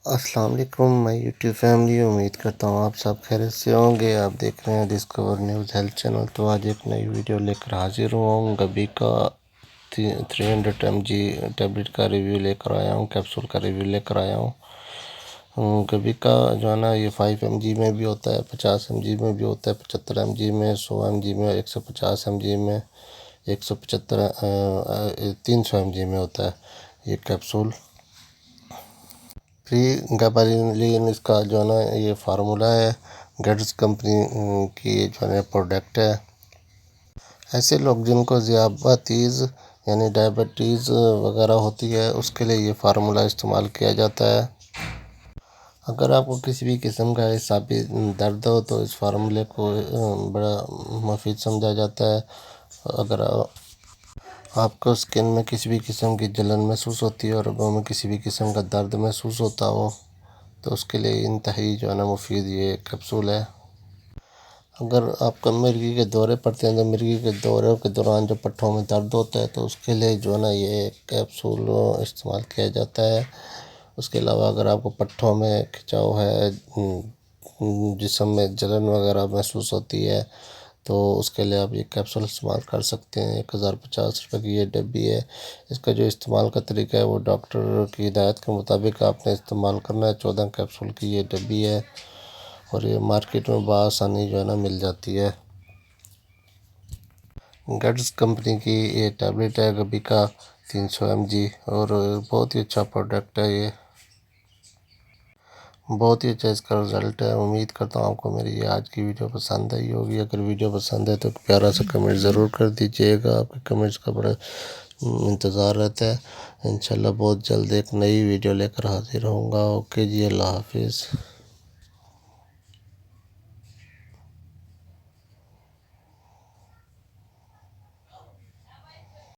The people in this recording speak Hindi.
अस्सलाम वालेकुम माय यूट्यूब फैमिली। उम्मीद करता हूँ आप सब खैरियत से होंगे। आप देख रहे हैं डिस्कवर न्यूज़ हेल्थ चैनल। तो आज एक नई वीडियो लेकर हाजिर हुआ हूँ। गबी का 300 mg टैबलेट का रिव्यू लेकर आया हूँ, कैप्सूल का रिव्यू लेकर आया हूँ। गबी का जो है ना, ये 5 mg में भी होता है, 50 mg में भी होता है, 75 mg में, 100 mg में, 150 mg में, 175 300 mg में होता है ये कैप्सूल। प्री गाबालिन इसका जो है ना ये फार्मूला है। गेट्स कंपनी की जो है प्रोडक्ट है। ऐसे लोग जिनको ज़ियाबातीज़ यानी डायबिटीज़ वगैरह होती है, उसके लिए ये फार्मूला इस्तेमाल किया जाता है। अगर आपको किसी भी किस्म का एसाबी दर्द हो तो इस फार्मूले को बड़ा मुफीद समझा जाता है। अगर आपको स्किन में किसी भी किस्म की जलन महसूस होती है और रगों में किसी भी किस्म का दर्द महसूस होता हो तो उसके लिए इंतहाई जो है ना मुफीद ये कैप्सूल है। अगर आपका मिर्गी के दौरे पड़ते हैं तो मिर्गी के दौरे के दौरान जो पट्ठों में दर्द होता है तो उसके लिए जो है ना ये कैप्सूल इस्तेमाल किया जाता है। उसके अलावा अगर आपको पट्ठों में खिंचाव है, जिस्म में जलन वगैरह महसूस होती है तो उसके लिए आप ये कैप्सूल इस्तेमाल कर सकते हैं। 1050 रुपये की ये डब्बी है। इसका जो इस्तेमाल का तरीका है वो डॉक्टर की हिदायत के मुताबिक आपने इस्तेमाल करना है। 14 कैप्सूल की ये डब्बी है और ये मार्केट में बआसानी जो है ना मिल जाती है। गेट्स कंपनी की ये टैबलेट है गबी का 300 mg और बहुत ही अच्छा प्रोडक्ट है ये, बहुत ही अच्छा इसका रिज़ल्ट है। उम्मीद करता हूँ आपको मेरी ये आज की वीडियो पसंद आई होगी। अगर वीडियो पसंद है तो प्यारा सा कमेंट ज़रूर कर दीजिएगा। आपके कमेंट्स का बड़ा इंतज़ार रहता है। इंशाल्लाह बहुत जल्द एक नई वीडियो लेकर हाजिर होऊंगा। ओके जी, अल्लाह हाफिज़।